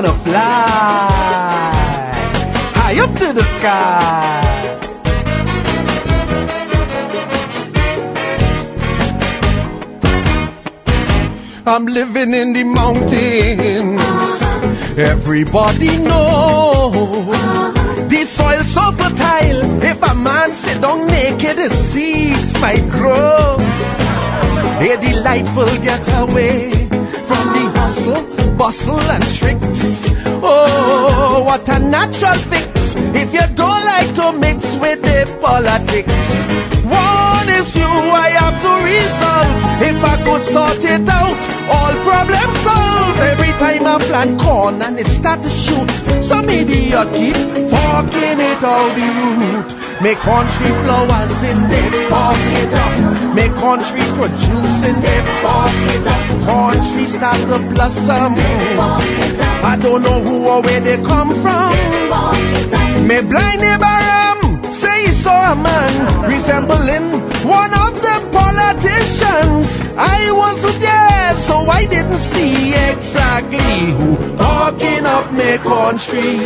wanna fly high up to the sky. I'm living in the mountains. Everybody know the soil so fertile. If a man sit down naked, the seeds might grow. A delightful getaway from the hustle, bustle and tricks. Oh, what a natural fix if you don't like to mix with the politics. One issue I have to resolve. If I could sort it out, all problems solved. Every time I plant corn and it start to shoot, some idiot keep forking it out the root. Make country flowers in there, fork it up. Make country produce in there, fork it up. Country start to blossom. I don't know who or where they come from. Me blind neighbor say he saw a man resembling one of the politicians. I wasn't there, so I didn't see exactly who forking up me country.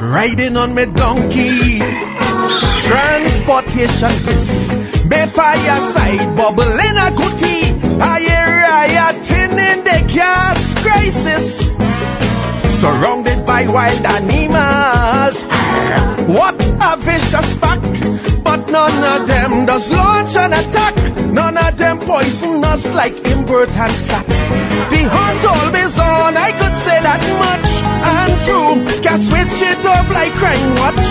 Riding on me donkey, transportation bliss. Me fireside bubbling a goodie. I hear rioting in the gas crisis. Surrounded by wild animals. What a vicious pack. But none of them does launch an attack. None of them poison us like invert and sack. The hunt always on, I could say that much. And true, can switch it off like crime watch.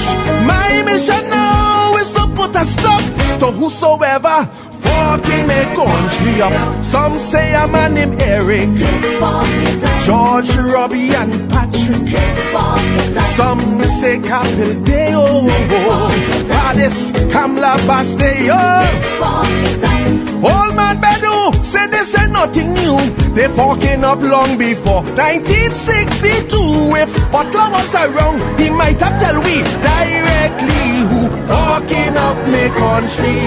My mission now is to put a stop to whosoever fucking me country up. Some say I'm a name Eric, George, Robbie and Patrick. Some say Capildeo, Paris, Kamla, Basteo. Old man Bedu said this ain't nothing new. They fucking up long before 1962. If Butler was around, he might have tell we directly who fucking up me country.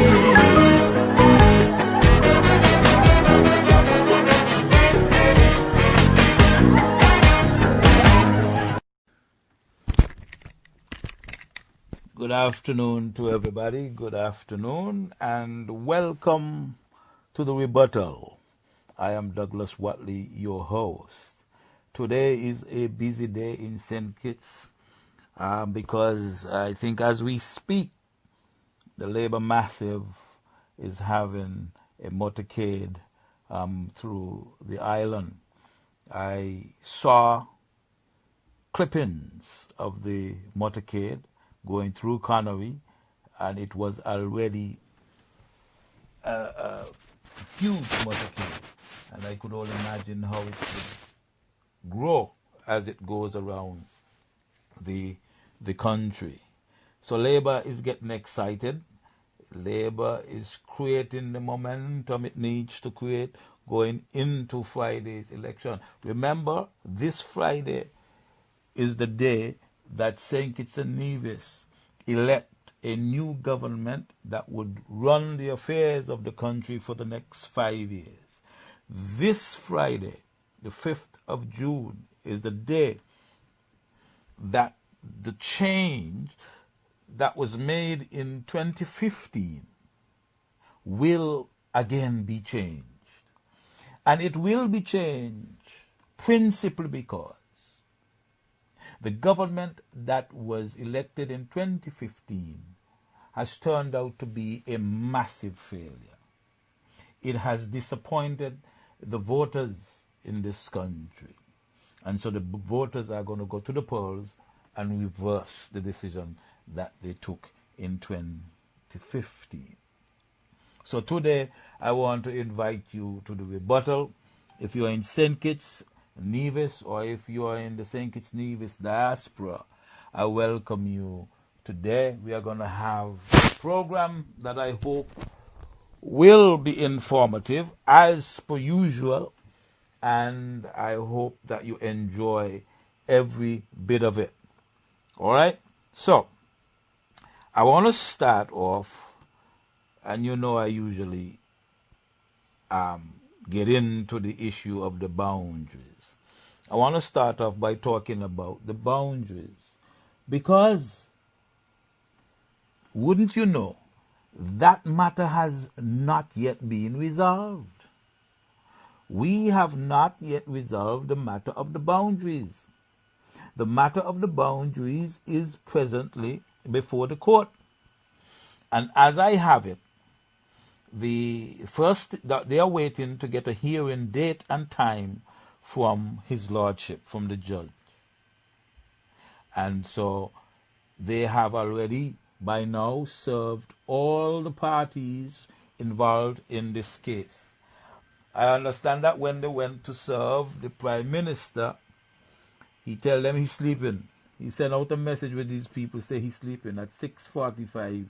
Good afternoon to everybody. Good afternoon and welcome to the Rebuttal. I am Douglas Wattley, your host. Today is a busy day in St. Kitts because I think as we speak, the Labour Massive is having a motorcade through the island. I saw clippings of the motorcade going through Connery, and it was already a huge motorcade, and I could only imagine how it would grow as it goes around the country. So Labour is getting excited. Labour is creating the momentum it needs to create going into Friday's election. Remember, this Friday is the day that St. Kitts and Nevis elect a new government that would run the affairs of the country for the next 5 years. This Friday, the 5th of June, is the day that the change that was made in 2015 will again be changed. And it will be changed principally because the government that was elected in 2015 has turned out to be a massive failure. It has disappointed the voters in this country. And so the voters are going to go to the polls and reverse the decision that they took in 2015. So today I want to invite you to the Rebuttal. If you're in St. Kitts, Nevis, or if you are in the St. Kitts Nevis diaspora, I welcome you. Today we are going to have a program that I hope will be informative as per usual, and I hope that you enjoy every bit of it. All right? So, I want to start off and you know I usually get into the issue of the boundaries. I want to start off by talking about the boundaries because, wouldn't you know, that matter has not yet been resolved. We have not yet resolved the matter of the boundaries. The matter of the boundaries is presently before the court. And as I have it, they are waiting to get a hearing date and time from His Lordship, from the judge. And so they have already by now served all the parties involved in this case. I understand that when they went to serve the Prime Minister, he tell them he's sleeping. He sent out a message with these people, say he's sleeping. At 6:45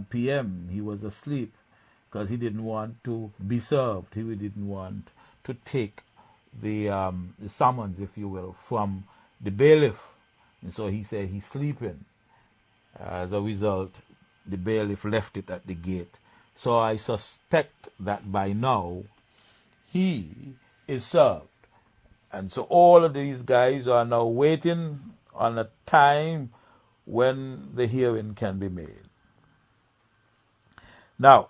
p.m. he was asleep because he didn't want to be served. He didn't want to take the summons, if you will, from the bailiff. And so he said he's sleeping. As a result, the bailiff left it at the gate. So I suspect that by now he is served. And so all of these guys are now waiting on a time when the hearing can be made. Now,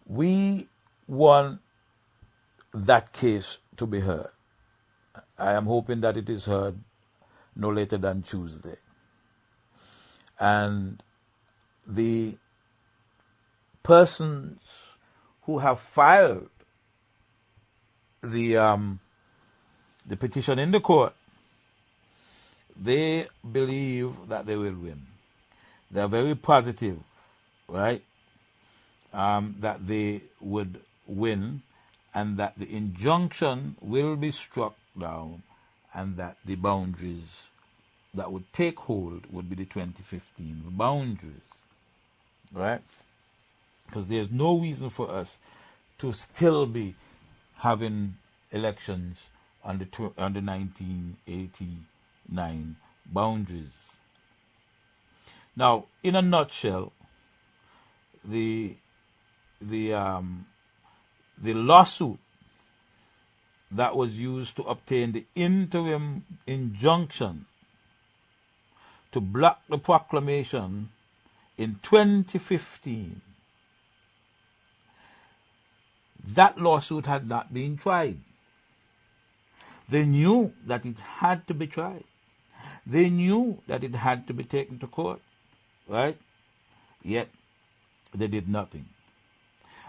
we want that case to be heard. I am hoping that it is heard no later than Tuesday. And the persons who have filed the petition in the court, they believe that they will win. They are very positive, right? That they would win and that the injunction will be struck down and that the boundaries that would take hold would be the 2015 boundaries, right? Because there's no reason for us to still be having elections on the 1989 boundaries. Now, in a nutshell, the lawsuit that was used to obtain the interim injunction to block the proclamation in 2015, that lawsuit had not been tried. They knew that it had to be tried. They knew that it had to be taken to court, right? Yet they did nothing.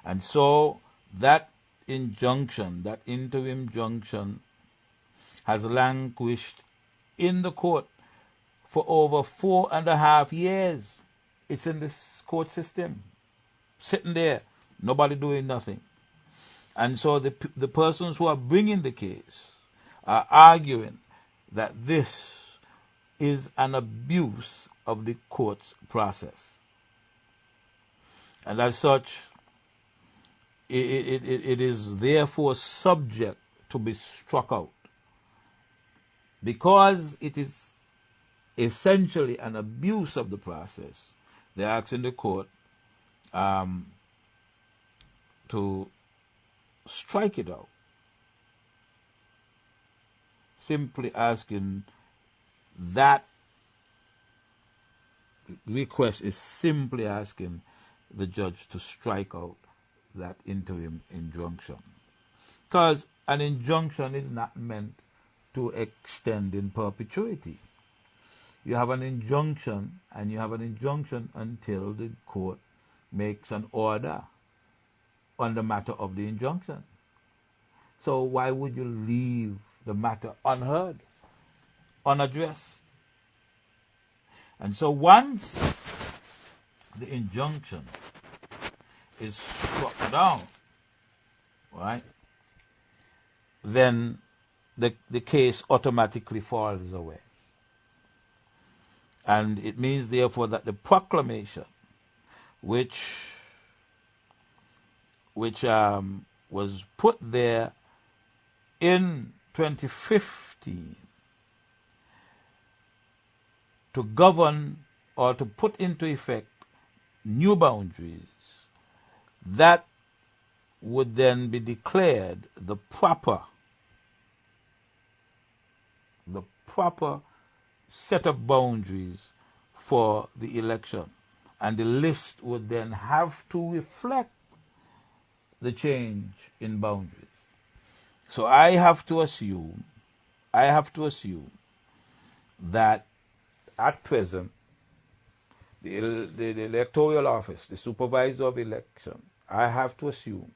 And so that injunction, that interim injunction, has languished in the court for over 4.5 years. It's in this court system, sitting there, nobody doing nothing. And so the persons who are bringing the case are arguing that this is an abuse of the court's process. And as such, it is therefore subject to be struck out. Because it is essentially an abuse of the process, they're asking the court to strike it out. Simply asking that request is simply asking the judge to strike out that interim injunction. Because an injunction is not meant to extend in perpetuity. You have an injunction, and you have an injunction until the court makes an order on the matter of the injunction. So why would you leave the matter unheard, unaddressed? And so once the injunction is struck down, right, then the case automatically falls away. And it means, therefore, that the proclamation, which was put there in 2015 to govern or to put into effect new boundaries that would then be declared the proper set of boundaries for the election. And the list would then have to reflect the change in boundaries. So I have to assume that at present, the electoral office, the supervisor of election, I have to assume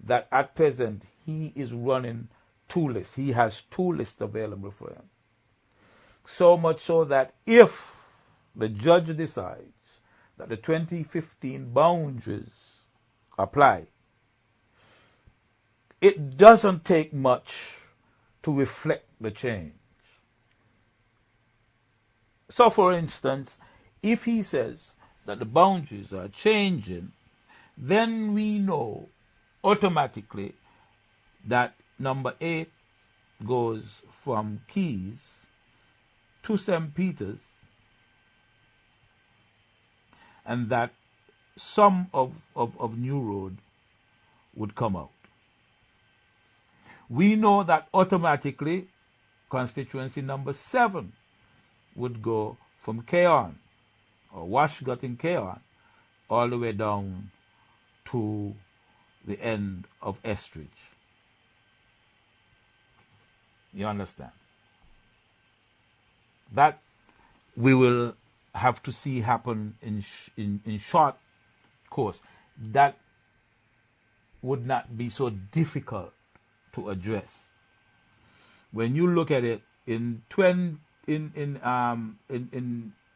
that at present he is running two lists. He has two lists available for him. So much so that if the judge decides that the 2015 boundaries apply, it doesn't take much to reflect the change. So, for instance, if he says that the boundaries are changing, then we know automatically that number 8 goes from Keys to St. Peter's, and that some of New Road would come out. We know that automatically constituency number 7 would go from Keon, or Washgut in Keon, all the way down to the end of Estridge. You understand? That we will have to see happen in short course. That would not be so difficult to address. When you look at it in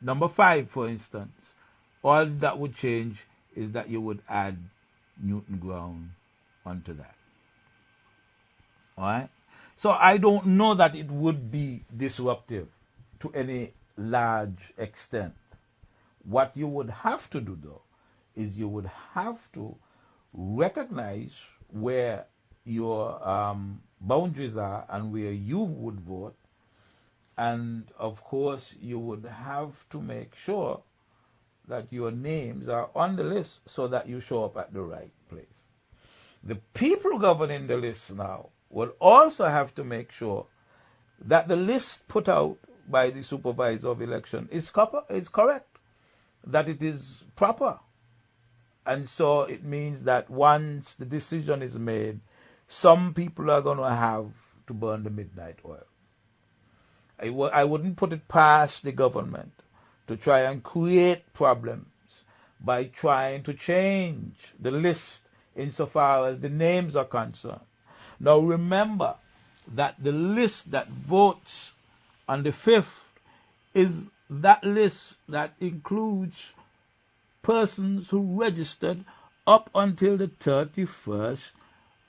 number 5, for instance, all that would change is that you would add Newton Ground onto that. All right? So I don't know that it would be disruptive to any large extent. What you would have to do, though, is you would have to recognize where your boundaries are and where you would vote. And, of course, you would have to make sure that your names are on the list so that you show up at the right place. The people governing the list now will also have to make sure that the list put out by the supervisor of election is correct, that it is proper. And so it means that once the decision is made, some people are going to have to burn the midnight oil. I wouldn't put it past the government to try and create problems by trying to change the list insofar as the names are concerned. Now remember that the list that votes on the 5th is that list that includes persons who registered up until the 31st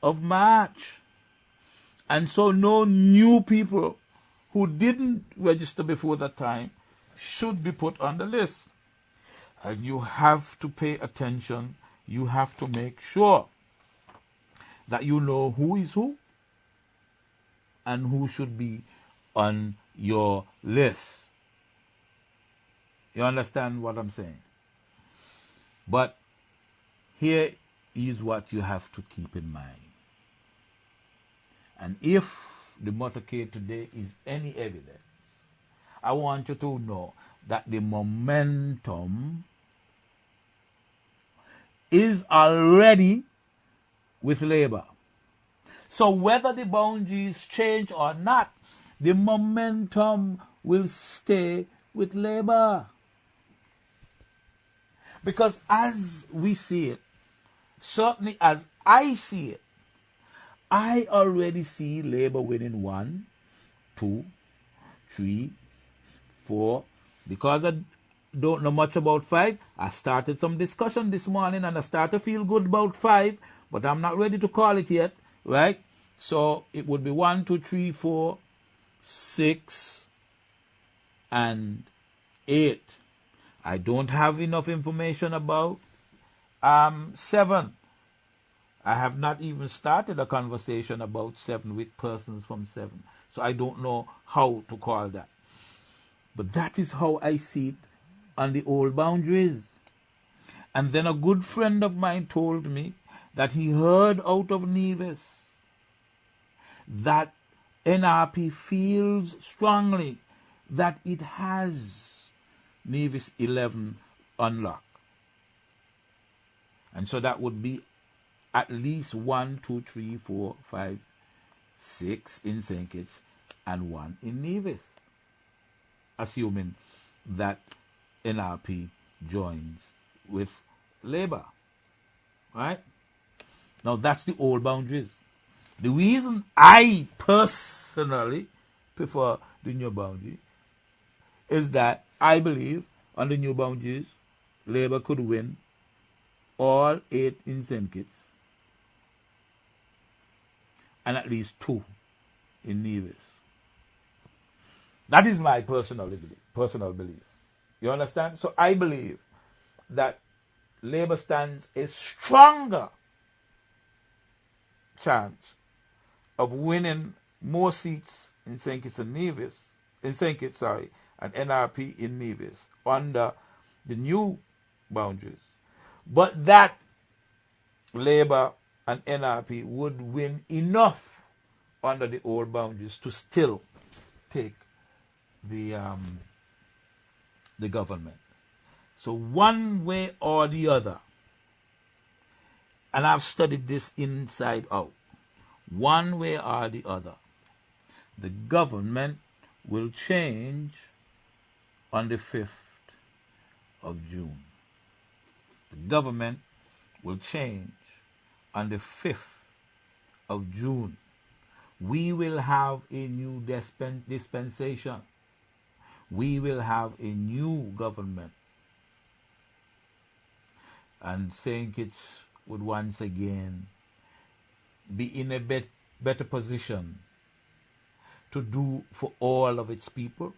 of March. And so no new people who didn't register before that time should be put on the list. And you have to pay attention. You have to make sure that you know who is who and who should be on your list. You understand what I'm saying? But here is what you have to keep in mind. And if the motorcade today is any evidence, I want you to know that the momentum is already with Labour. So whether the boundaries change or not, the momentum will stay with Labour. Because as we see it, certainly as I see it, I already see Labour winning 1, 2, 3, 4. Because I don't know much about 5, I started some discussion this morning and I start to feel good about 5, but I'm not ready to call it yet, right? So it would be 1, 2, 3, 4, 6, and 8. I don't have enough information about 7. I have not even started a conversation about 7 with persons from 7. So I don't know how to call that. But that is how I see it on the old boundaries. And then a good friend of mine told me that he heard out of Nevis that NRP feels strongly that it has Nevis 11 unlocked. And so that would be at least 1, 2, 3, 4, 5, 6 in St. Kitts and 1 in Nevis, assuming that NRP joins with Labour. Right? Now that's the old boundaries. The reason I personally prefer the new boundary is that I believe on the new boundaries, Labour could win all 8 in St. Kitts and at least 2 in Nevis. That is my personal belief. You understand? So I believe that Labour stands a stronger chance of winning more seats in St. Kitts and Nevis, and NRP in Nevis under the new boundaries. But that Labour and NRP would win enough under the old boundaries to still take the government. So one way or the other, and I've studied this inside out, one way or the other, the government will change on the 5th of June. The government will change on the 5th of June. We will have a new dispensation. We will have a new government. And St. Kitts would once again be in a better position to do for all of its people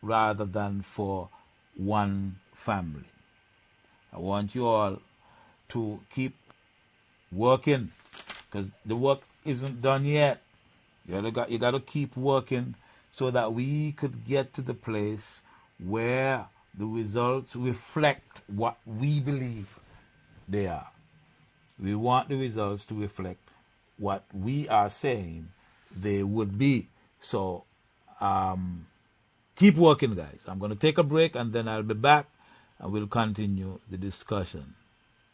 rather than for one family. I want you all to keep working because the work isn't done yet. You got to keep working so that we could get to the place where the results reflect what we believe they are. We want the results to reflect what we are saying they would be. So keep working, guys. I'm going to take a break and then I'll be back and we'll continue the discussion.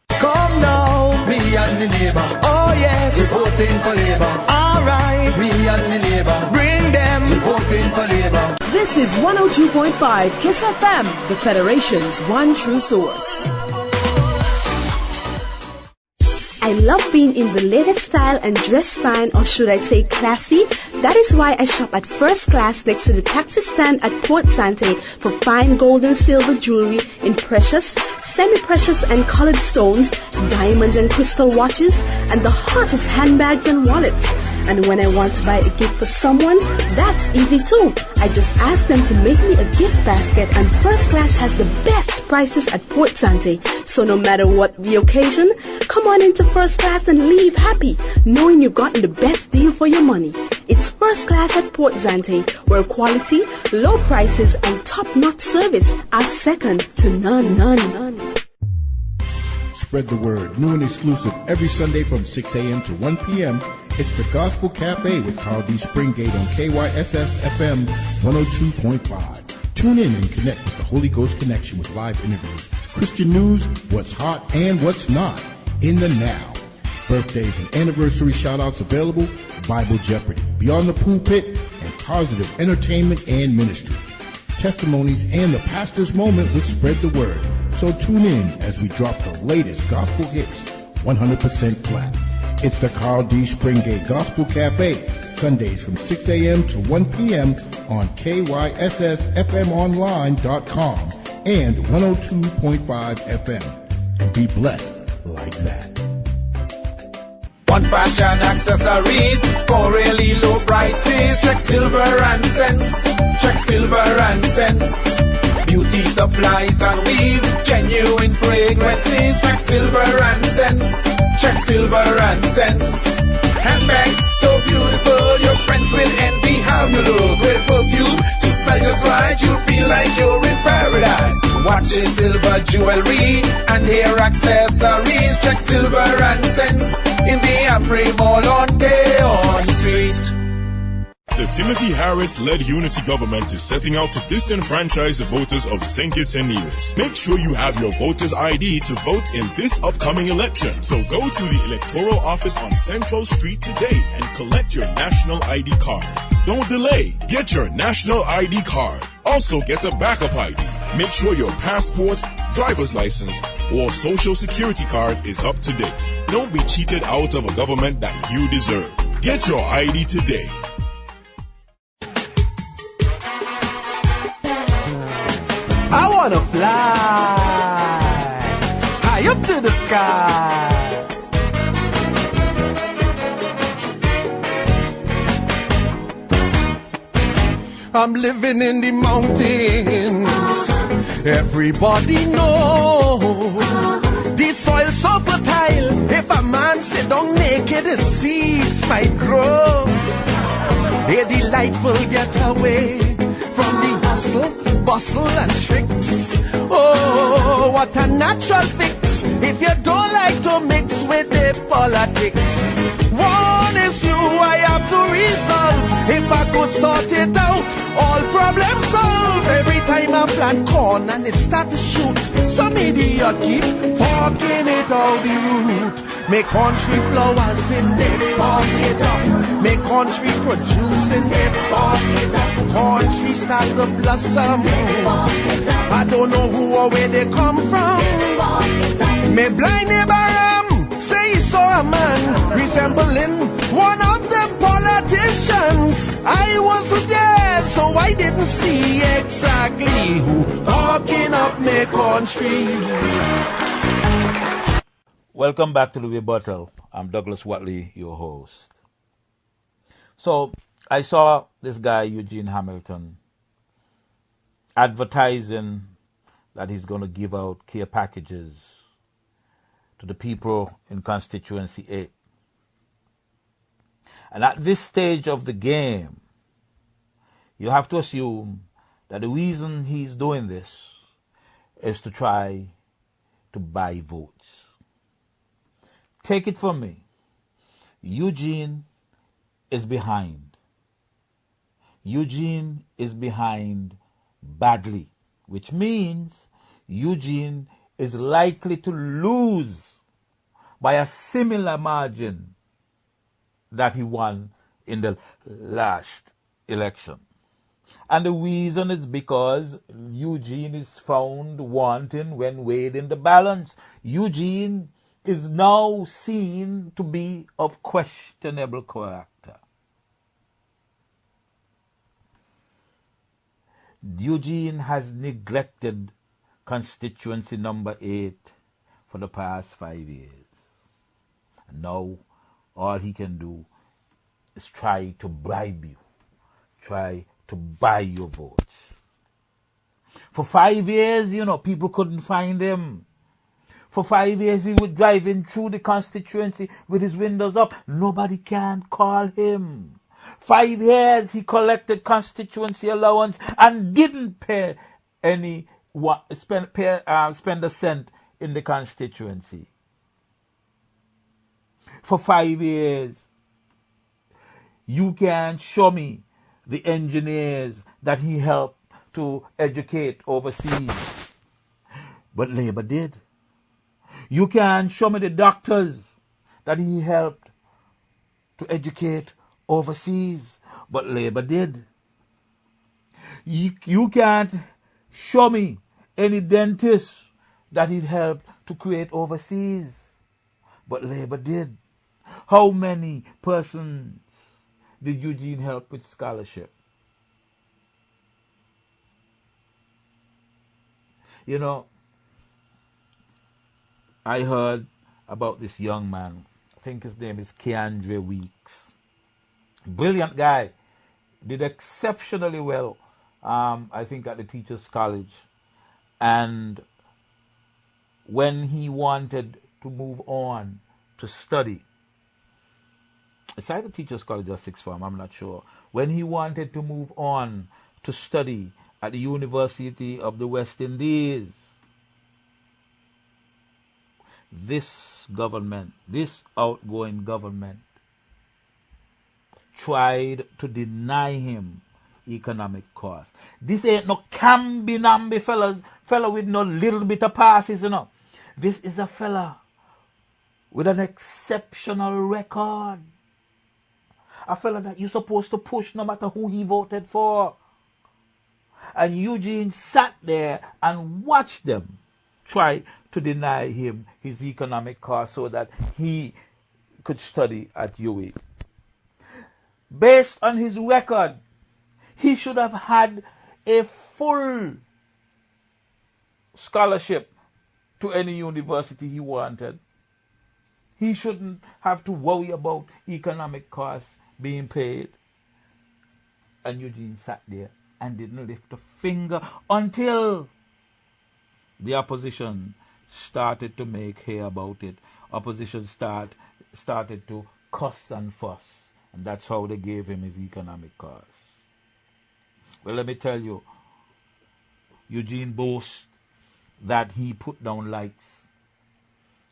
Come now, me and me neighbor. Oh yes, we voting for Labour. Alright, me and me neighbor. Bring them, we voting for Labour. This is 102.5 Kyssfm, the Federation's one true source. I love being in the latest style and dress fine, or should I say classy. That is why I shop at First Class next to the taxi stand at Port Sante for fine gold and silver jewelry in precious, semi-precious and colored stones, diamond and crystal watches, and the hottest handbags and wallets. And when I want to buy a gift for someone, that's easy too. I just ask them to make me a gift basket, and First Class has the best prices at Port Sante. So no matter what the occasion, come on into First Class and leave happy, knowing you've gotten the best deal for your money. It's First Class at Port Sante, where quality, low prices, and top-notch service are second to none. Spread the word. New and exclusive every Sunday from 6 a.m. to 1 p.m. It's the Gospel Cafe with Carl D. Springate on KYSS FM 102.5. Tune in and connect with the Holy Ghost Connection with live interviews, Christian news, what's hot and what's not in the now. Birthdays and anniversary shout-outs available, Bible Jeopardy, Beyond the Pulpit, and positive entertainment and ministry. Testimonies and the pastor's moment with Spread the Word. So tune in as we drop the latest gospel hits 100% flat. It's the Carl D. Springate Gospel Cafe, Sundays from 6 a.m. to 1 p.m. on KYSSFMonline.com and 102.5 FM. And be blessed like that. One fashion accessories for really low prices. Check silver and cents. Check silver and cents. Beauty supplies and weave, genuine fragrances. Check silver and cents. Check silver and cents. Handbags so beautiful, your friends will envy how you look. With perfume to smell just right, you'll feel like you're in paradise. watches, silver jewelry, and hair accessories. Check silver and cents in the Amri Mall on Keon Street. The Timothy Harris-led Unity government is setting out to disenfranchise the voters of St. Kitts and Nevis. Make sure you have your voter's ID to vote in this upcoming election. So go to the electoral office on Central Street today and collect your national ID card. Don't delay. Get your national ID card. Also get a backup ID. Make sure your passport, driver's license, or social security card is up to date. Don't be cheated out of a government that you deserve. Get your ID today. I wanna fly high up to the sky. I'm living in the mountains. Everybody know the soil so fertile. If a man sit down naked, the seeds might grow. A delightful getaway from the hustle, bustle and tricks. Oh, what a natural fix if you don't like to mix with the politics. One issue I have to resolve. If I could sort it out, all problems solved. Every time I plant corn and it start to shoot, some idiot keep forking it out the root. Make country flowers in it, fork it up. Make country produce in it, fork it up. Country start to blossom. I don't know who or where they come from. Me blind neighbor say he saw a man resembling one of them politicians. I wasn't there, so I didn't see exactly who forking up me country. Welcome back to the Rebuttal. I'm Douglas Wattley, your host. So I saw this guy, Eugene Hamilton, advertising that he's going to give out care packages to the people in Constituency 8. And at this stage of the game, you have to assume that the reason he's doing this is to try to buy votes. Take it from me, Eugene is behind. Eugene is behind badly, which means Eugene is likely to lose by a similar margin that he won in the last election. And the reason is because Eugene is found wanting when weighed in the balance. Eugene is now seen to be of questionable character. Eugene has neglected constituency number 8 for the past 5 years. And now all he can do is try to bribe you, try to buy your votes. For 5 years, people couldn't find him. For 5 years, he was driving through the constituency with his windows up. Nobody can call him. 5 years, he collected constituency allowance and didn't pay spend a cent in the constituency. For 5 years, you can show me the engineers that he helped to educate overseas. But Labour did. You can show me the doctors that he helped to educate overseas, but Labour did. You can't show me any dentists that he helped to create overseas, but Labour did. How many persons did Eugene help with scholarship? I heard about this young man. I think his name is Keandre Weeks. Brilliant guy. Did exceptionally well, I think, at the Teachers College. And when he wanted to move on to study, it's either Teachers College or Sixth Form, I'm not sure. When he wanted to move on to study at the University of the West Indies, this government, this outgoing government, tried to deny him economic cost. This ain't no camby-namby fella with no little bit of passes, you know. This is a fella with an exceptional record. A fella that you're supposed to push no matter who he voted for. And Eugene sat there and watched them try to deny him his economic cost so that he could study at UWI. Based on his record, he should have had a full scholarship to any university he wanted. He shouldn't have to worry about economic costs being paid. And Eugene sat there and didn't lift a finger until the opposition started to make hay about it. Opposition started to cuss and fuss. And that's how they gave him his economic costs. Well, let me tell you, Eugene boasts that he put down lights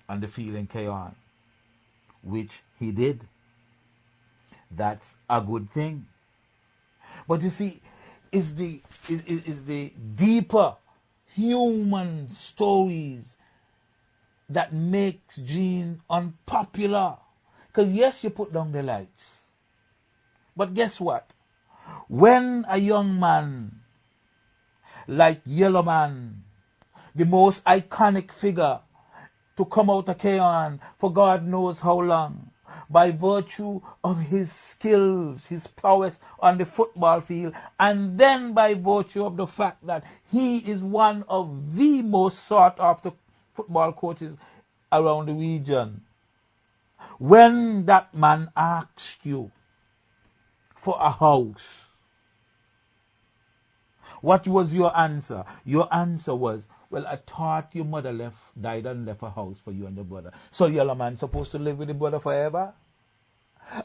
on the field in Keyon, which he did. That's a good thing. But you see, is the deeper human stories that makes Gene unpopular. Because yes, you put down the lights. But guess what? When a young man like Yellow Man, the most iconic figure to come out of Keyon for God knows how long, by virtue of his skills, his prowess on the football field, and then by virtue of the fact that he is one of the most sought after football coaches around the region. When that man asked you for a house, what was your answer? Your answer was, well, I thought your mother died and left a house for you and your brother. So Yellow Man supposed to live with the brother forever?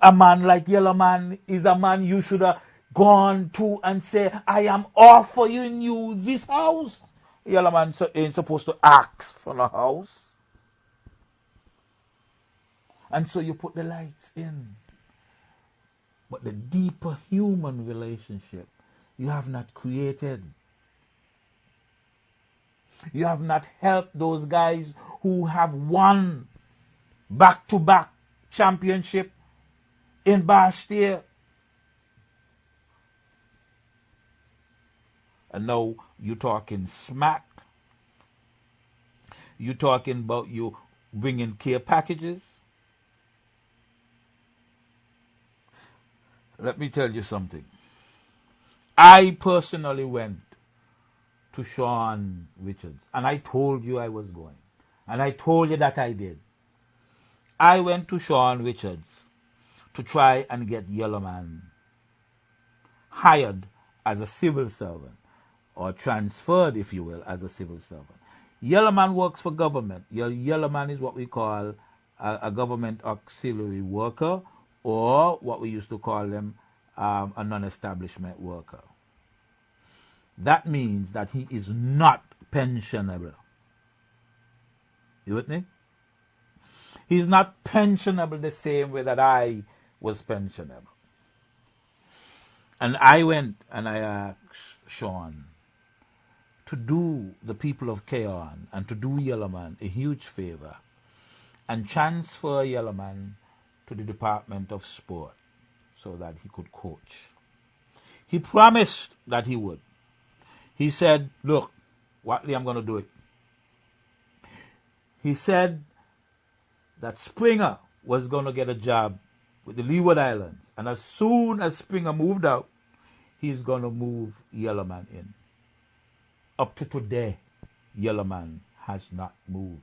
A man like Yellow Man is a man you should have gone to and say, I am offering you this house. Yellow Man ain't supposed to ask for a house. And so you put the lights in. But the deeper human relationship you have not created. You have not helped those guys who have won back-to-back championship in Bastille. And now you're talking smack. You're talking about you bringing care packages. Let me tell you something. I personally went to Sean Richards, and I told you I was going. And I told you that I did. I went to Sean Richards to try and get Yellow Man hired as a civil servant, or transferred, if you will, as a civil servant. Yellow Man works for government. Yellow Man is what we call a government auxiliary worker, or what we used to call them a non-establishment worker. That means that he is not pensionable. You with me? He's not pensionable the same way that I was pensionable. And I went and I asked Sean to do the people of Keyon and to do Yellow Man a huge favor and transfer Yellow Man to the Department of Sport so that he could coach. He promised that he would. He said, look, Wattley, I'm going to do it. He said that Springer was going to get a job with the Leeward Islands. And as soon as Springer moved out, he's going to move Yellow Man in. Up to today, Yellow Man has not moved.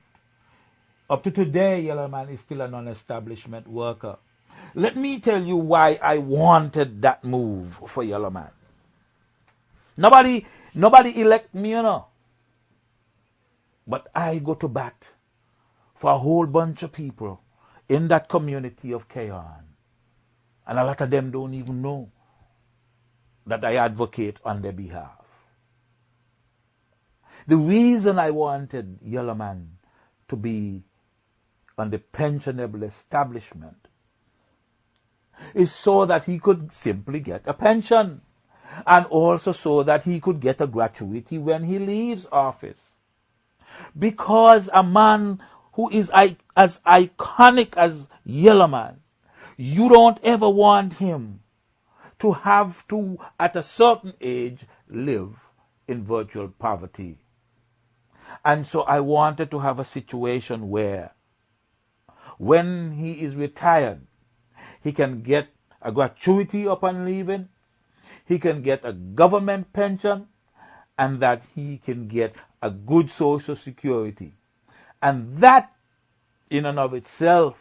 Up to today, Yellow Man is still a non-establishment worker. Let me tell you why I wanted that move for Yellow Man. Nobody elect me, you know. But I go to bat for a whole bunch of people in that community of Keyon. And a lot of them don't even know that I advocate on their behalf. The reason I wanted Yellow Man to be on the pensionable establishment is so that he could simply get a pension, and also so that he could get a gratuity when he leaves office. Because a man who is as iconic as Yellow Man, you don't ever want him to have to, at a certain age, live in virtual poverty. And so I wanted to have a situation where when he is retired, he can get a gratuity upon leaving, he can get a government pension, and that he can get a good social security. And that, in and of itself,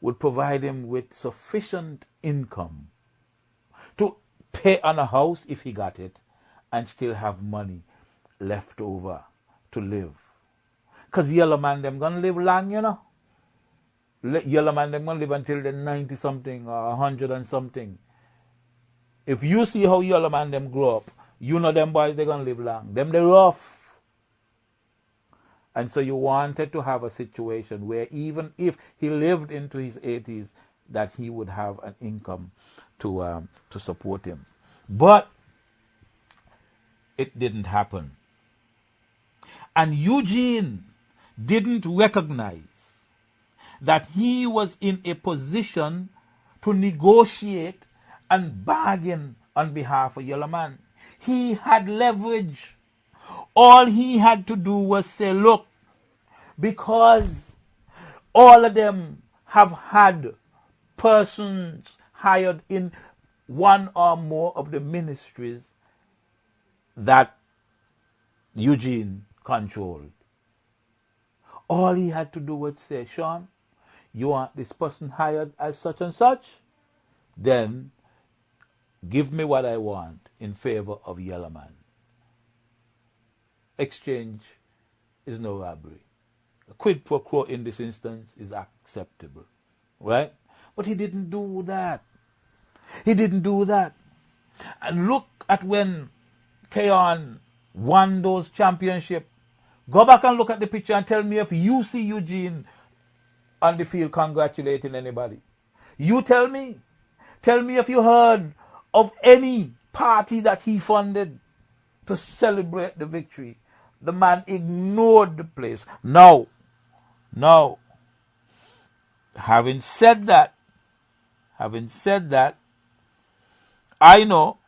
would provide him with sufficient income to pay on a house if he got it, and still have money left over to live. Because Yellow Man, them gonna live long, you know. Yellow Man, them gonna live until they're 90 something or 100 and something. If you see how Yellow Man them grow up, you know them boys, they're gonna live long. Them they rough. And so you wanted to have a situation where even if he lived into his 80s, that he would have an income to support him. But it didn't happen. And Eugene didn't recognize that he was in a position to negotiate and bargain on behalf of Yellow Man. He had leverage. All he had to do was say, look, because all of them have had persons hired in one or more of the ministries that Eugene controlled. All he had to do was say, Sean, you want this person hired as such and such? Then give me what I want in favor of Yellow Man. Exchange is no robbery. A quid pro quo in this instance is acceptable. Right? But he didn't do that. He didn't do that. And look at when Keon won those championships. Go back and look at the picture and tell me if you see Eugene on the field congratulating anybody. You tell me. Tell me if you heard of any party that he funded to celebrate the victory. The man ignored the place. Now, having said that, I know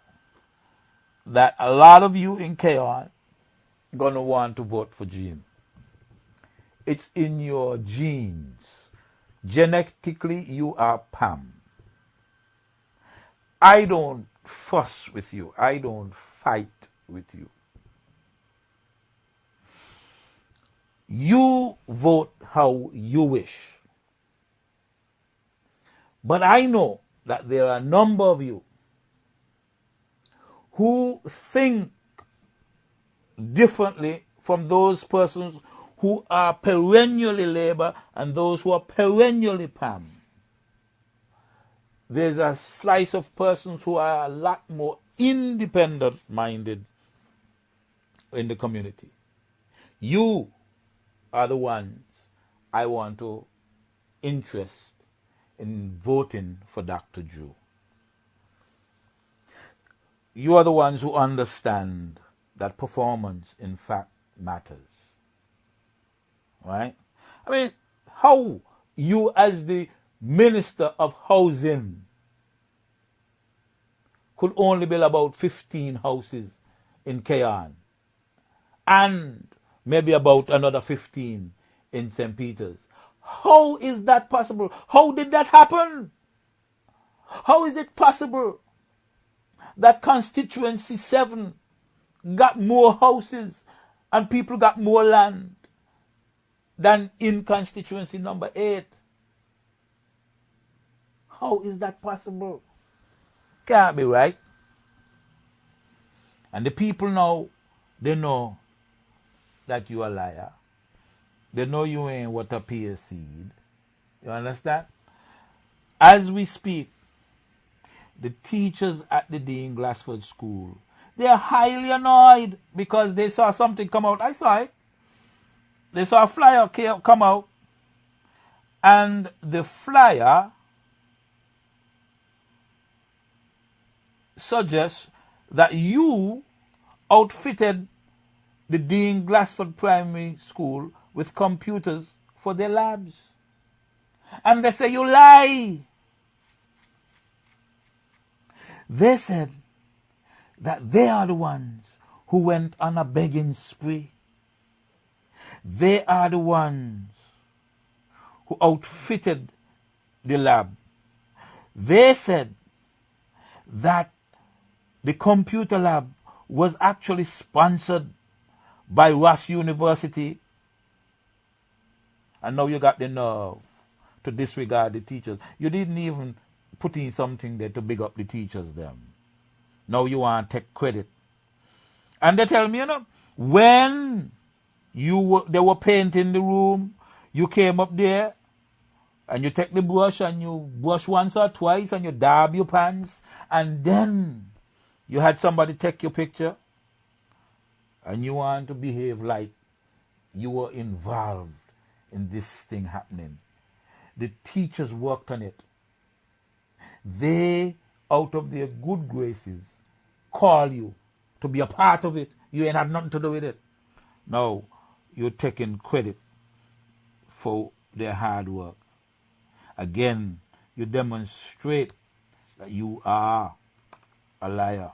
that a lot of you in Keon gonna want to vote for Gene. It's in your genes. Genetically, you are Pam. I don't fuss with you. I don't fight with you. You vote how you wish. But I know that there are a number of you who think differently from those persons who are perennially Labour and those who are perennially PAM. There's a slice of persons who are a lot more independent-minded in the community. You are the ones I want to interest in voting for Dr. Drew. You are the ones who understand that performance, in fact, matters. Right? I mean, how you as the Minister of Housing could only build about 15 houses in Keon and maybe about another 15 in St. Peter's. How is that possible? How did that happen? How is it possible that constituency 7 got more houses and people got more land than in constituency number 8? How is that possible? Can't be right. And the people now, they know that you are a liar. They know you ain't what appear seed. You understand? As we speak, the teachers at the Dean Glassford School, they are highly annoyed because they saw something come out. I saw it. They saw a flyer come out, And the flyer suggests that you outfitted the Dean Glassford Primary School with computers for their labs. And they say you lie. They said that they are the ones who went on a begging spree. They are the ones who outfitted the lab. They said that the computer lab was actually sponsored by Ross University. And now you got the nerve to disregard the teachers. You didn't even put in something there to big up the teachers them. Now you want to take credit. And they tell me, when they were painting the room, you came up there and you take the brush and you brush once or twice and you dab your pants, and then you had somebody take your picture and you want to behave like you were involved in this thing happening. The teachers worked on it. They, out of their good graces, call you to be a part of it. You ain't had nothing to do with it. No, you're taking credit for their hard work. Again, you demonstrate that you are a liar.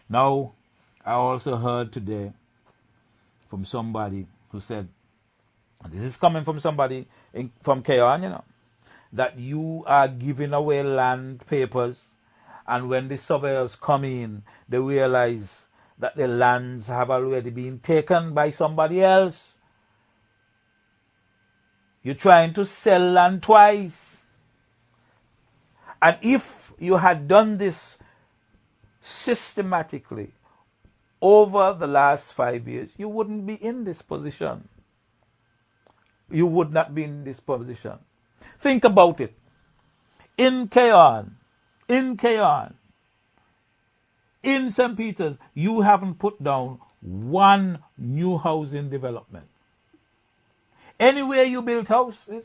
Now, I also heard today from somebody who said, and this is coming from somebody from Keon, that you are giving away land papers, and when the surveyors come in, they realize that the lands have already been taken by somebody else. You're trying to sell land twice. And if you had done this systematically over the last 5 years, you wouldn't be in this position. You would not be in this position. Think about it. In Keon, in St. Peter's, you haven't put down one new housing development. Anywhere you build houses,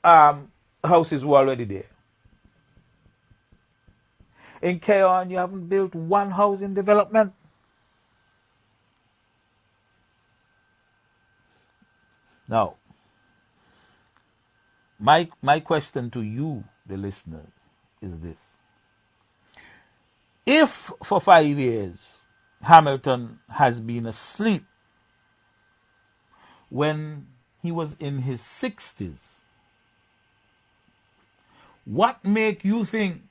houses were already there. In Keon, you haven't built one housing development. Now, my question to you, the listeners, is this. If for 5 years Hamilton has been asleep when he was in his 60s, what make you think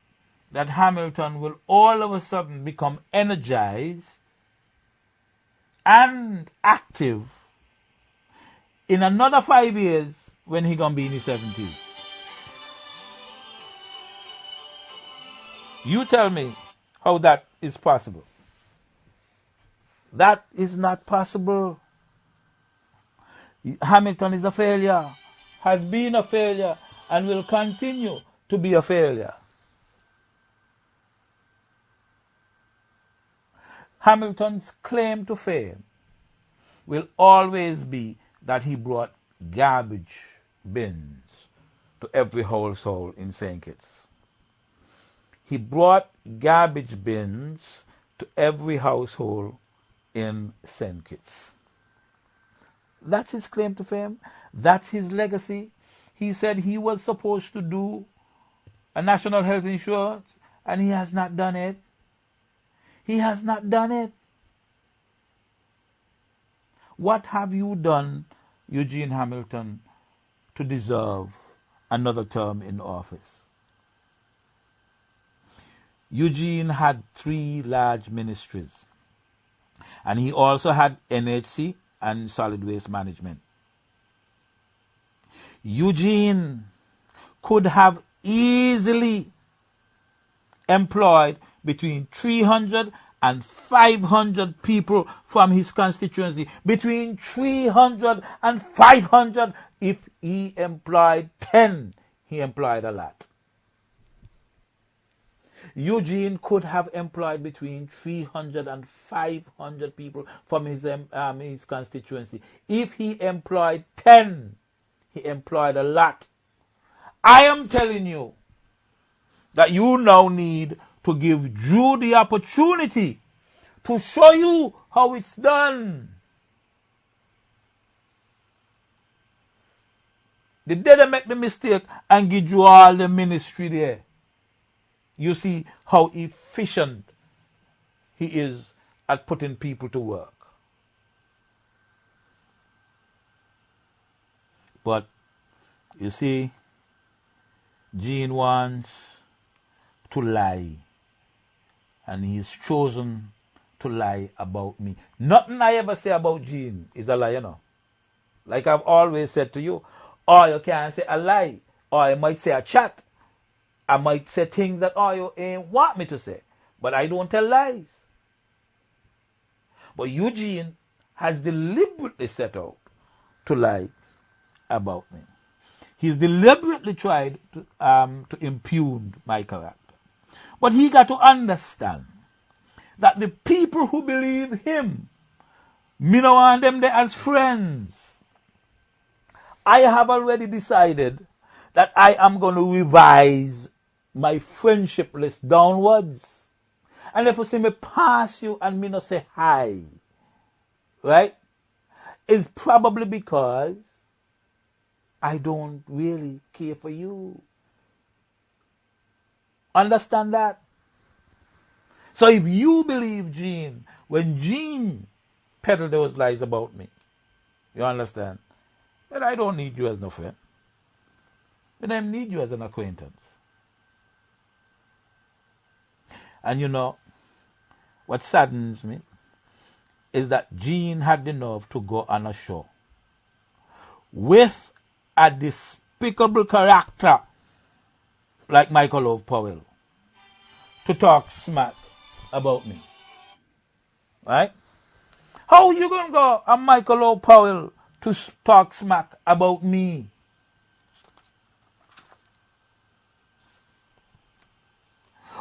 that Hamilton will all of a sudden become energized and active in another 5 years when he gonna be in his 70s? You tell me how that is possible. That is not possible. Hamilton is a failure, has been a failure, and will continue to be a failure. Hamilton's claim to fame will always be that he brought garbage bins to every household in St. Kitts. He brought garbage bins to every household in St. Kitts. That's his claim to fame. That's his legacy. He said he was supposed to do a national health insurance, and he has not done it. He has not done it. What have you done, Eugene Hamilton, to deserve another term in office? Eugene had 3 large ministries, and he also had NHC and solid waste management. Eugene could have easily employed between 300 and 500 people from his constituency. Between 300 and 500. If he employed 10, he employed a lot. Eugene could have employed between 300 and 500 people from his constituency. If he employed 10, he employed a lot. I am telling you that you now need to give Drew the opportunity to show you how it's done. The day they make the mistake and give you all the ministry there, you see how efficient he is at putting people to work. But you see, Gene wants to lie, and he's chosen to lie about me. Nothing I ever say about Gene is a lie, you know. Like I've always said to you, or you can't say a lie, or I might say a chat. I might say things that you ain't want me to say, but I don't tell lies. But Eugene has deliberately set out to lie about me. He's deliberately tried to impugn my character. But he got to understand that the people who believe him, me no want them there as friends. I have already decided that I am going to revise my friendship list downwards. And if you see me pass you and me not say hi, right, it's probably because I don't really care for you. Understand that? So if you believe Gene, when Gene peddled those lies about me, you understand, then I don't need you as no friend. But I need you as an acquaintance. And you know, what saddens me is that Gene had the nerve to go on a show with a despicable character like Michael Love Powell to talk smack about me. Right? How you going to go on Michael Love Powell to talk smack about me?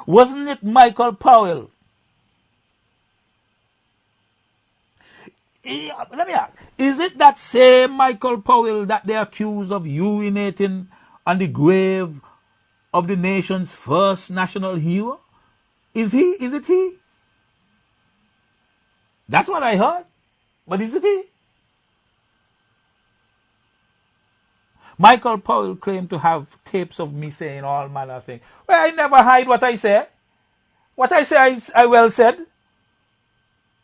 Wasn't it Michael Powell? Let me ask. Is it that same Michael Powell that they accuse of urinating on the grave of the nation's first national hero? Is he? Is it he? That's what I heard. But is it he? Michael Powell claimed to have tapes of me saying all manner of things. Well, I never hide what I say. What I say, I well said.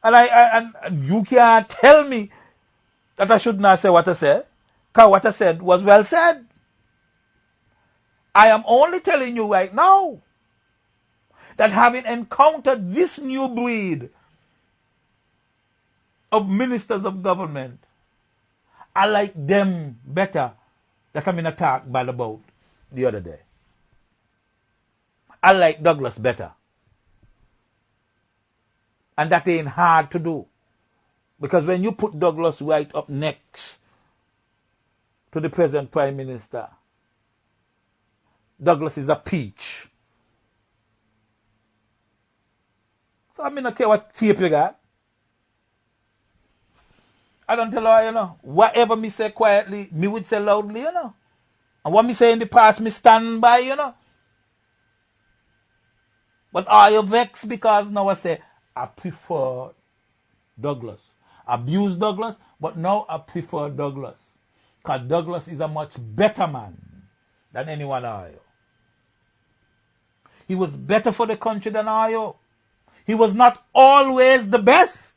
And you can't tell me that I should not say what I said, because what I said was well said. I am only telling you right now that having encountered this new breed of ministers of government, I like them better that I'm in a talk bad about the other day. I like Douglas better. And that ain't hard to do. Because when you put Douglas right up next to the present Prime Minister, Douglas is a peach. So I mean, I don't care what tape you got. I don't tell her, you know, whatever me say quietly, me would say loudly, you know. And what me say in the past, me stand by, you know. But are you vexed because now I say, I prefer Douglas. Abuse Douglas, but now I prefer Douglas. Because Douglas is a much better man than anyone of you. He was better for the country than you. He was not always the best,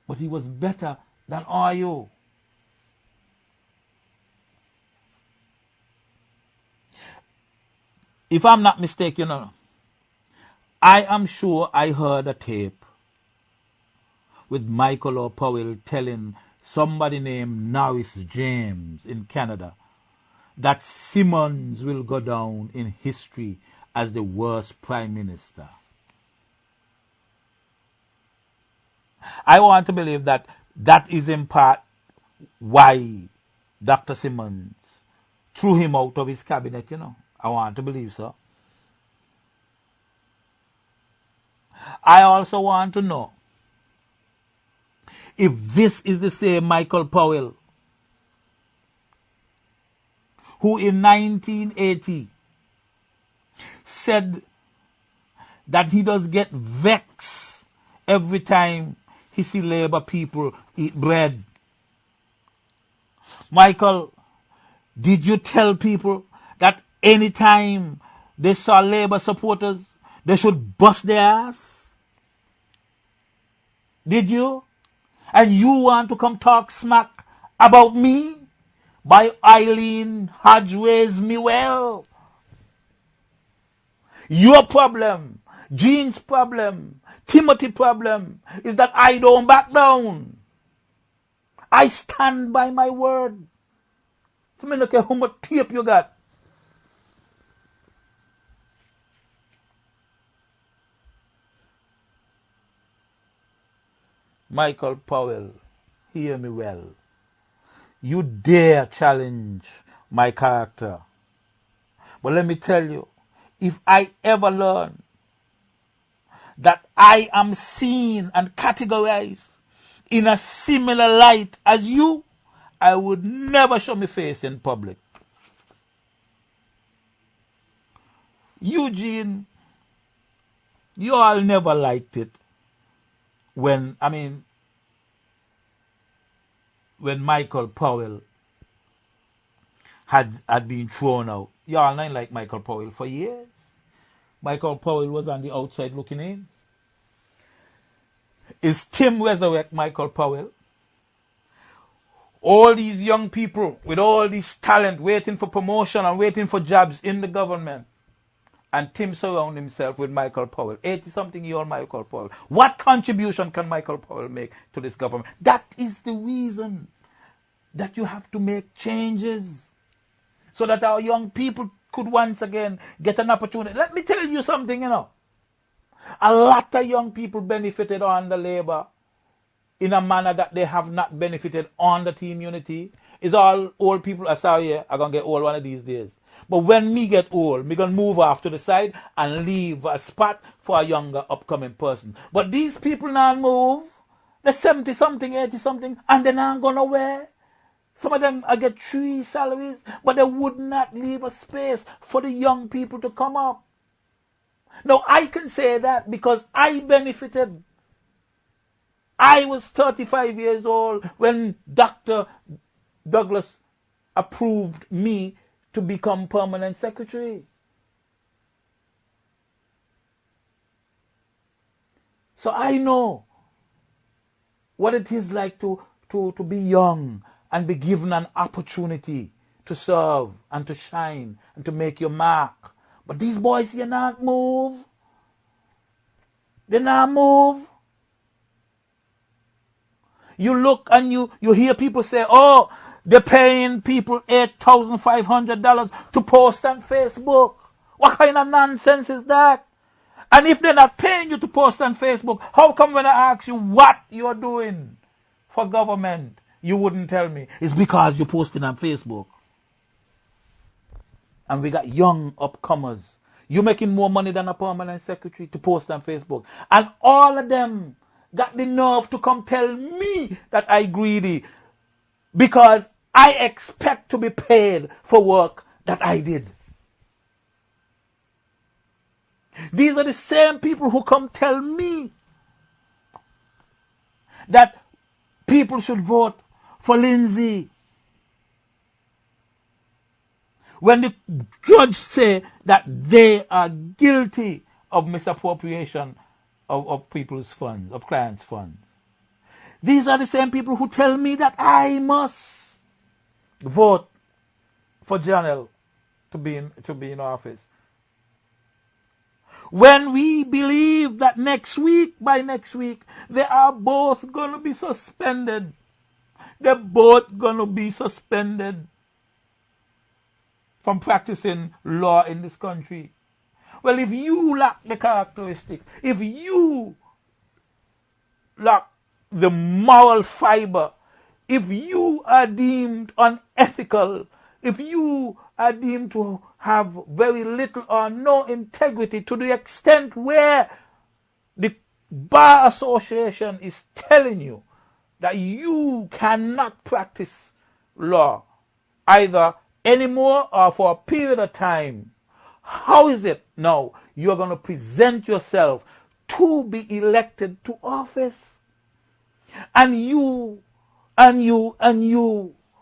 but he was better than you. If I'm not mistaken, you know, I am sure I heard a tape with Michael O'Powell telling somebody named Norris James in Canada that Simmons will go down in history as the worst prime minister. I want to believe that that is in part why Dr. Simmons threw him out of his cabinet, you know. I want to believe so. I also want to know if this is the same Michael Powell who in 1980 said that he does get vexed every time he see Labour people eat bread. Michael, did you tell people that anytime they saw Labour supporters, they should bust their ass? Did you? And you want to come talk smack about me? By Eileen Hodge raised me well. Your problem, Jean's problem, Timothy's problem is that I don't back down. I stand by my word. So me don't care how much tape you got. Michael Powell, hear me well. You dare challenge my character. But let me tell you, if I ever learn that I am seen and categorized in a similar light as you, I would never show my face in public. Eugene, you all never liked it when Michael Powell had been thrown out. Y'all not like Michael Powell for years. Michael Powell was on the outside looking in. Is Tim resurrect Michael Powell? All these young people with all this talent waiting for promotion and waiting for jobs in the government. And Tim surround himself with Michael Powell. 80-something-year-old Michael Powell. What contribution can Michael Powell make to this government? That is the reason that you have to make changes so that our young people could once again get an opportunity. Let me tell you something, A lot of young people benefited under Labour in a manner that they have not benefited under Team Unity. It's all old people. Sorry, I'm going to get old one of these days. But when me get old, me going to move off to the side and leave a spot for a younger upcoming person. But these people not move. They're 70-something, 80-something, and they're not going nowhere. Some of them get 3 salaries, but they would not leave a space for the young people to come up. Now, I can say that because I benefited. I was 35 years old when Dr. Douglas approved me to become permanent secretary. So I know what it is like to be young and be given an opportunity to serve and to shine and to make your mark. But these boys, you not move. They not move. You look and you hear people say, oh, they're paying people $8,500 to post on Facebook. What kind of nonsense is that? And if they're not paying you to post on Facebook, how come when I ask you what you're doing for government, you wouldn't tell me? It's because you're posting on Facebook. And we got young upcomers. You're making more money than a permanent secretary to post on Facebook. And all of them got the nerve to come tell me that I greedy because I expect to be paid for work that I did. These are the same people who come tell me that people should vote for Lindsay. When the judge say that they are guilty of misappropriation of people's funds, of clients' funds. These are the same people who tell me that I must vote for Janelle to be in office. When we believe that by next week, they are both going to be suspended. They're both going to be suspended from practicing law in this country. Well, if you lack the characteristics, if you lack the moral fiber, if you are deemed unethical, if you are deemed to have very little or no integrity to the extent where the Bar Association is telling you that you cannot practice law either anymore or for a period of time. How is it now you're going to present yourself to be elected to office? And you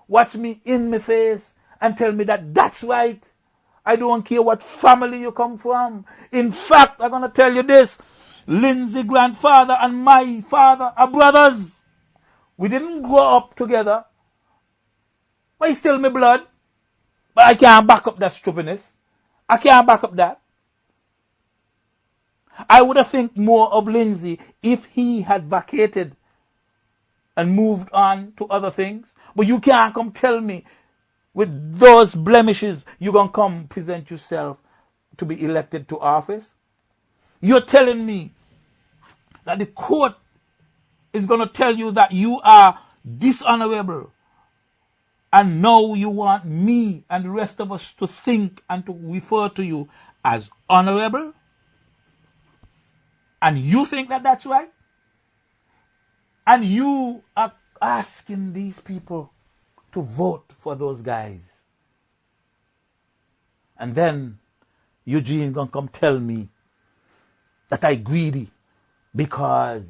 watch me in my face and tell me that that's right. I don't care what family you come from. In fact, I'm going to tell you this. Lindsay grandfather and my father are brothers. We didn't grow up together. But he's still my blood. But I can't back up that stupidness. I can't back up that. I would have think more of Lindsay if he had vacated and moved on to other things. But you can't come tell me with those blemishes you're going to come present yourself to be elected to office. You're telling me that the court is going to tell you that you are dishonorable. And now you want me and the rest of us to think and to refer to you as honorable? And you think that that's right? And you are asking these people to vote for those guys. And then Eugene gonna come tell me that I greedy because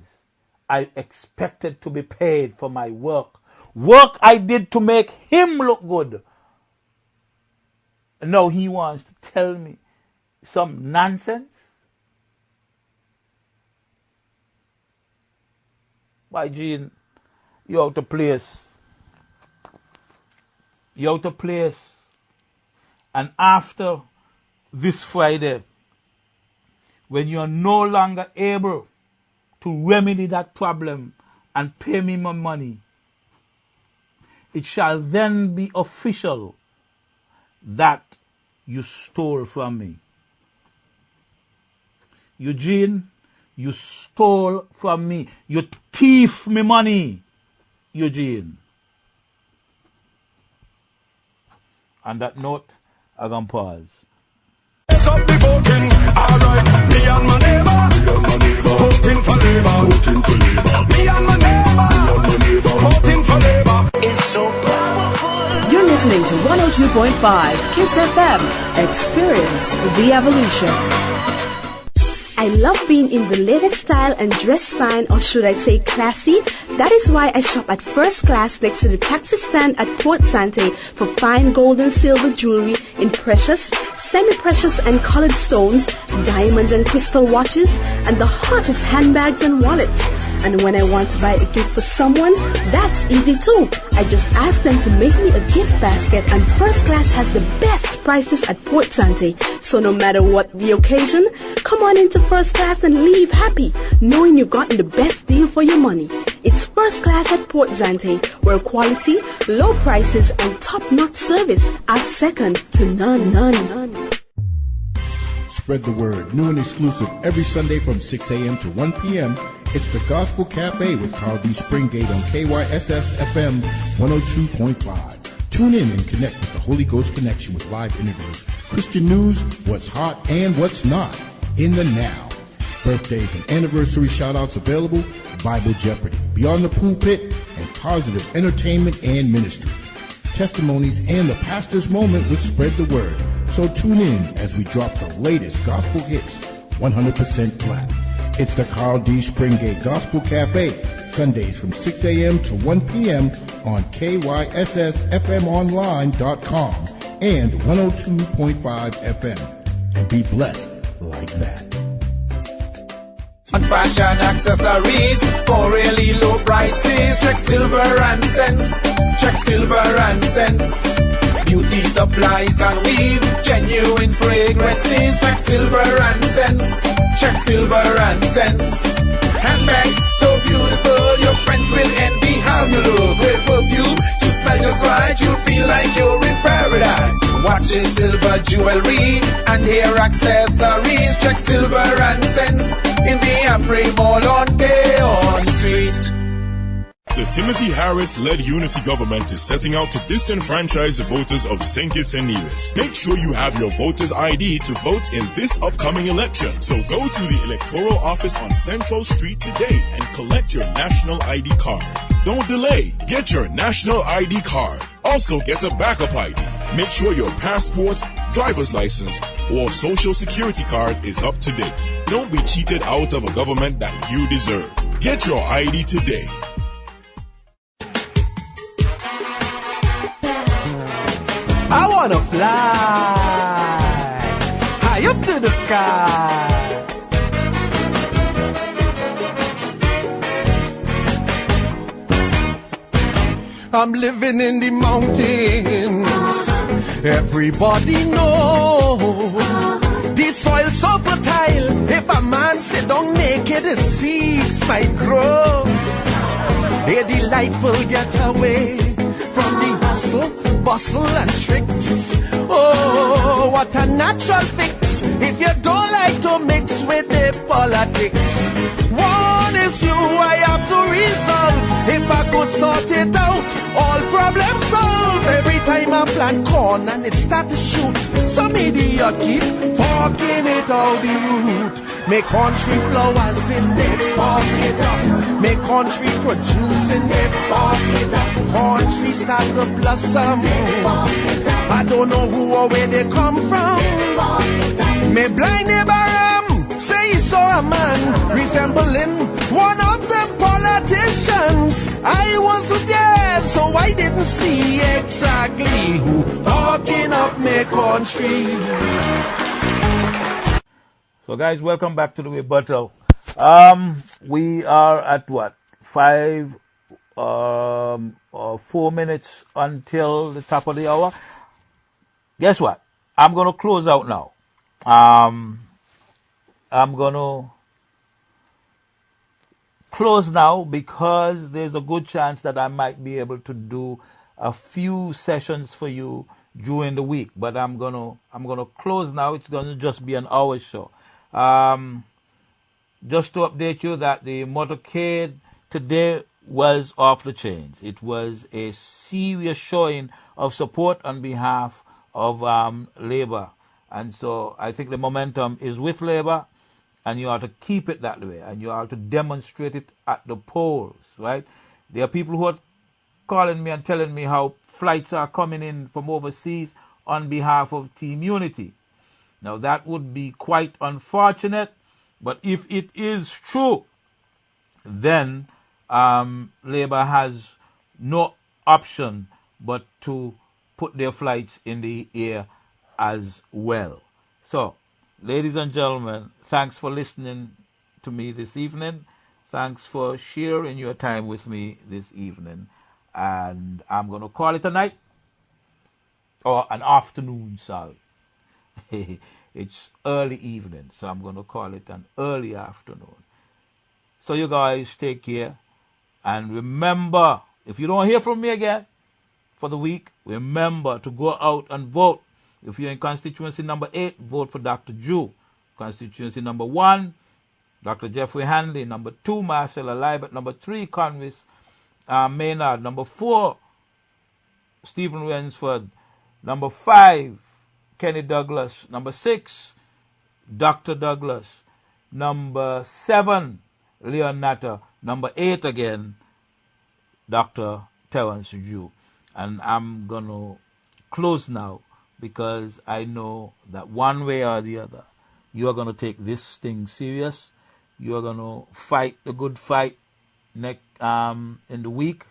I expected to be paid for my work. Work I did to make him look good. And now he wants to tell me some nonsense? Why, Gene, you're out of place. You're out of place. And after this Friday, when you're no longer able to remedy that problem and pay me my money, it shall then be official that you stole from me. Eugene, you stole from me. You thief me money, Eugene. On that note, I'm going to pause. Up the voting, alright. Me and my neighbor, voting for Labour. Me and my neighbor, voting for Labour. It's so powerful. You're listening to 102.5 Kiss FM. Experience the evolution. I love being in the latest style and dress fine, or should I say classy. That is why I shop at First Class next to the taxi stand at Port Sante for fine gold and silver jewelry in precious, semi-precious and colored stones, diamond and crystal watches, and the hottest handbags and wallets. And when I want to buy a gift for someone, that's easy too. I just ask them to make me a gift basket, and First Class has the best prices at Port Sante. So no matter what the occasion, come on into First Class and leave happy, knowing you've gotten the best deal for your money. It's First Class at Port Sante, where quality, low prices, and top-notch service are second to none. Spread the word. New and exclusive every Sunday from 6 a.m. to 1 p.m. It's the Gospel Cafe with Carl D. Springate on KYSS FM 102.5. Tune in and connect with the Holy Ghost Connection with live interviews, Christian news, what's hot and what's not in the now. Birthdays and anniversary shout-outs available, Bible Jeopardy, Beyond the Pulpit, and positive entertainment and ministry. Testimonies and the pastor's moment with Spread the Word. So tune in as we drop the latest gospel hits 100% flat. It's the Carl D. Springate Gospel Cafe, Sundays from 6 a.m. to 1 p.m. on KYSSFMonline.com and 102.5 FM. And be blessed like that. On fashion accessories for really low prices. Check silver and cents. Check silver and cents. Beauty supplies and weave, genuine fragrances. Check silver and cents. Check silver and cents. Handbags so beautiful, your friends will envy how you look. Great perfume to smell just right, you'll feel like you're in paradise. Watches, silver jewelry, and hair accessories. Check silver and cents in the Amri Mall on Bay on Street. The Timothy Harris-led unity government is setting out to disenfranchise the voters of St. Kitts and Nevis. Make sure you have your voter's ID to vote in this upcoming election. So go to the electoral office on Central Street today and collect your national ID card. Don't delay. Get your national ID card. Also get a backup ID. Make sure your passport, driver's license, or social security card is up to date. Don't be cheated out of a government that you deserve. Get your ID today. I wanna fly high up to the sky. I'm living in the mountains. Everybody know the soil so fertile. If a man sit down naked, the seeds might grow. A delightful getaway from the hustle, bustle and tricks. Oh, what a natural fix if you don't like to mix with the politics. One issue I have to resolve. If I could sort it out, all problems solved. Every time I plant corn and it start to shoot, some idiot keep forking it out the root. Make country flowers in there, fork it up. Make country produce in there, fork it up. Country start to blossom. I don't know who or where they come from. Me blind neighbor say he saw a man resembling one of them politicians. I wasn't there, so I didn't see exactly who forking up me country. So guys, welcome back to the Rebuttal. We are at what? 5 or 4 minutes until the top of the hour. Guess what? I'm gonna close out now. I'm gonna close now because there's a good chance that I might be able to do a few sessions for you during the week. But I'm gonna close now. It's gonna just be an hour show. Just to update you that the motorcade today was off the chains. It was a serious showing of support on behalf of Labour. And so I think the momentum is with Labour, and you have to keep it that way, and you have to demonstrate it at the polls, right? There are people who are calling me and telling me how flights are coming in from overseas on behalf of Team Unity. Now that would be quite unfortunate, but if it is true, then Labour has no option but to put their flights in the air as well. So, ladies and gentlemen, thanks for listening to me this evening. Thanks for sharing your time with me this evening. And I'm going to call it a night, or an afternoon, sorry. It's early evening, so I'm going to call it an early afternoon. So you guys take care. And remember, if you don't hear from me again for the week, remember to go out and vote. If you're in constituency number 8, vote for Dr. Jew. Constituency number 1, Dr. Jeffrey Hanley. Number 2, Marshall Alibert. Number 3, Convis Maynard. Number 4, Stephen Rensford. Number 5, Kenny Douglas. Number 6, Dr. Douglas. Number 7, Leon Natter. Number 8 again, Dr. Terence Jew. And I'm going to close now because I know that one way or the other, you are going to take this thing serious. You are going to fight the good fight in the week,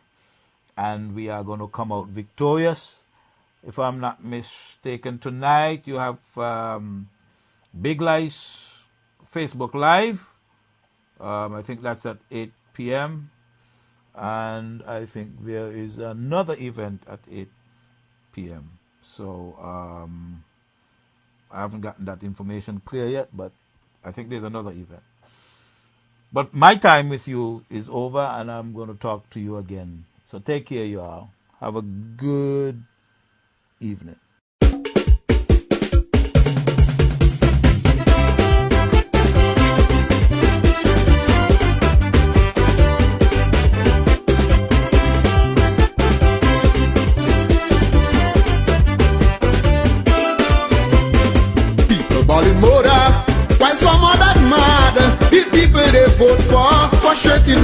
and we are going to come out victorious. If I'm not mistaken, tonight you have Big Lice Facebook Live. I think that's at 8 p.m. And I think there is another event at 8 p.m. So I haven't gotten that information clear yet, but I think there's another event. But my time with you is over, and I'm going to talk to you again. So take care, y'all. Have a good evening.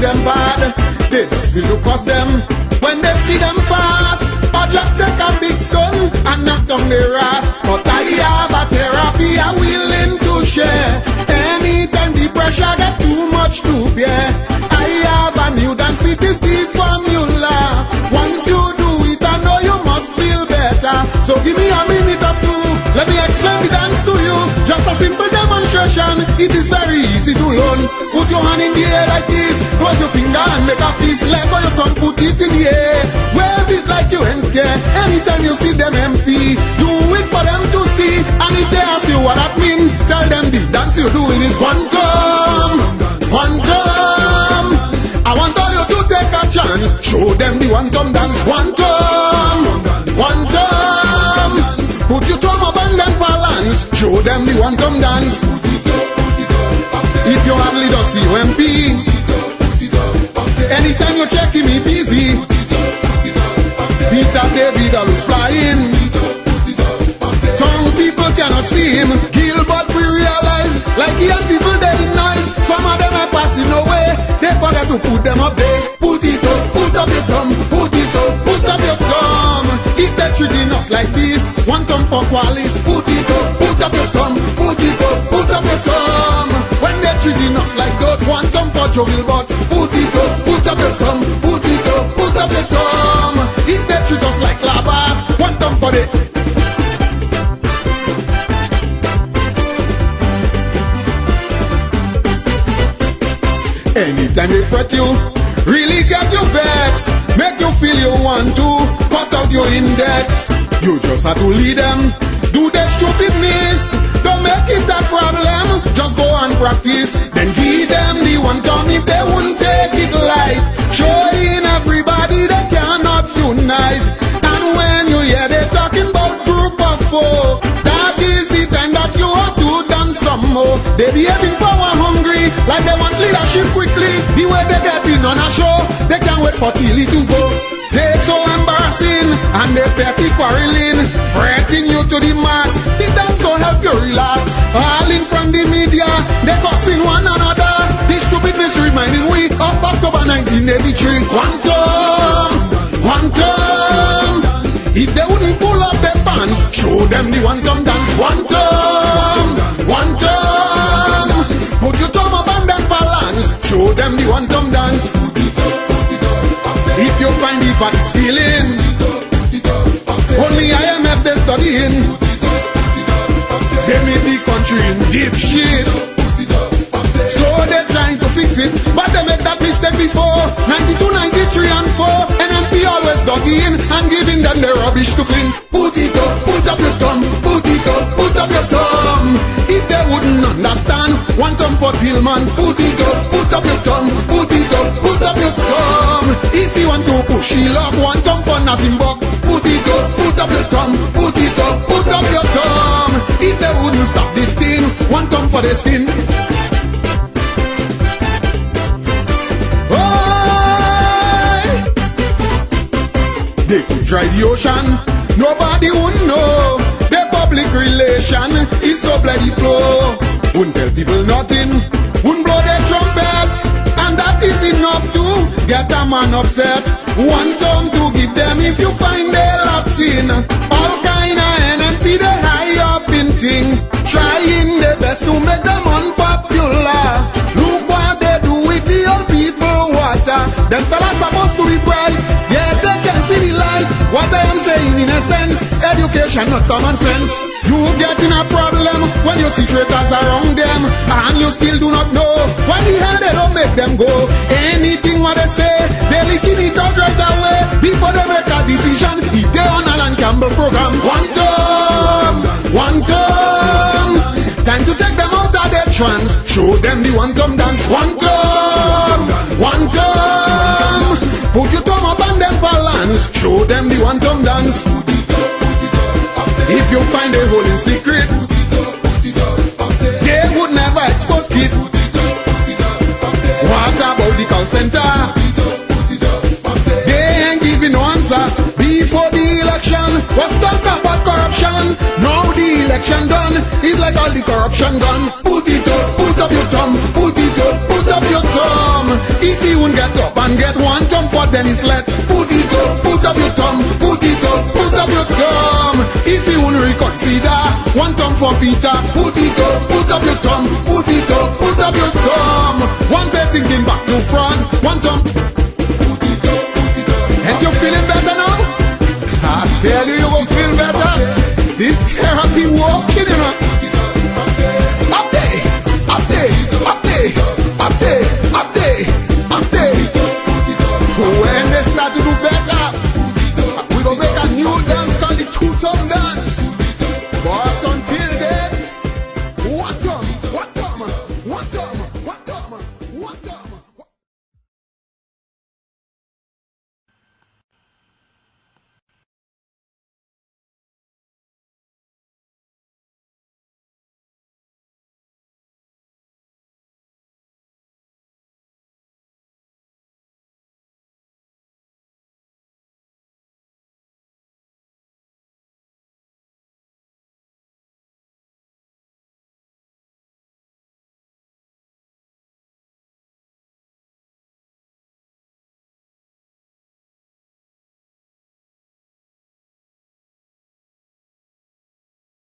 them bad. They just feel to cause them when they see them pass. Or just take a big stone and knock down their ass. But I have a therapy I'm willing to share. Anytime the pressure get too much to bear, I have a new dance, it is the formula. Once you do it, I know you must feel better. So give me a minute or two, let me explain the dance to you. Just a simple demonstration, it is very easy to learn. Put your hand in the air like this, close your finger and make a fist. Let go your tongue, put it in the air. Wave it like you ain't care. Anytime you see them MP, do it for them to see. And if they ask you what that mean, tell them the dance you're doing is quantum. Quantum. I want all you to take a chance. Show them the quantum dance. Quantum. Quantum. Put your thumb up and then balance. Show them the quantum dance. If you hardly don't see MP, anytime you're checking me busy, Peter David always flying. Tongue people cannot see him. Gilbert we realize, like he and people they be nice. Some of them are passing away. They forget to put them up there. Put it up your thumb. Put it up your thumb. If they're treating us like this, one thumb for qualis. Put up your thumb. Put up your thumb. When they're treating us like that, one thumb for Joe Gilbert. Put up your thumb. Put up your thumb. If they treat us like labas, one thumb for the. Anytime they fret you, really get you vexed, make you feel you want to cut out your index. You just have to lead them, do their stupidness. Don't make it a problem, just go and practice. Then give them the one time if they wouldn't take it light. Showing everybody they cannot unite. And when you hear they talking about group of four, that is the time that you have to dance some more. They behaving power hungry, like they want leadership quickly. The way they get in on a show, they can't wait for Tilly to go. They so embarrassing, and they petty quarreling, fretting you to the max. The dance don't help you relax. All in from the media, they cussing one another. This stupidness reminding we of October 1983. One time. If they wouldn't pull up their pants, show them the one time dance. One time. Put your thumb up and then balance. Show them the one time dance. If you find the party's feeling, only IMF they studying. They made the country in deep shit, so they're trying to fix it, but they made that mistake before. 92, 93 and 4, NMP always dug in and giving them the rubbish to clean. Put up your thumb. Put up your thumb. If they wouldn't understand, one thumb for Tillman. Put up your thumb. Put up your thumb. If you want to push it up, one thumb for Nazimbok. Put up your thumb. Put up your thumb. If they wouldn't stop this thing, one thumb for the skin. They could dry the ocean, nobody would know. Their public relation is so bloody poor. Wouldn't tell people nothing, wouldn't blow their trumpet, and that is enough to get a man upset. One thumb to give them if you find they lapsing. All kind of NNP they high up in thing, trying their best to make them unpopular. Look what they do with the old people water. Them fellas supposed to be bright, yeah they can see the light. What I am saying in a sense, education not common sense. You get in a problem when you see traitors around them, and you still do not know why the hell they don't make them go. Anything what they say, they leaking it out right away before they make a decision. If they on Alan Campbell program, one time, time to take them out of their trance. Show them the one thumb dance. One time. Put your thumb up and then balance. Show them the one thumb dance. If you find a hole in secret, they would never expose it. What about the call center? They ain't giving no answer. Before the election was talk about corruption. Now the election done, it's like all the corruption gone. Put up your thumb. Put up your thumb. If you won't man get one thumb for Dennis let. Put it up, put up your thumb, put it up, put up your thumb. If you want to reconsider, one thumb for Peter. Put it up your thumb, put it up your thumb.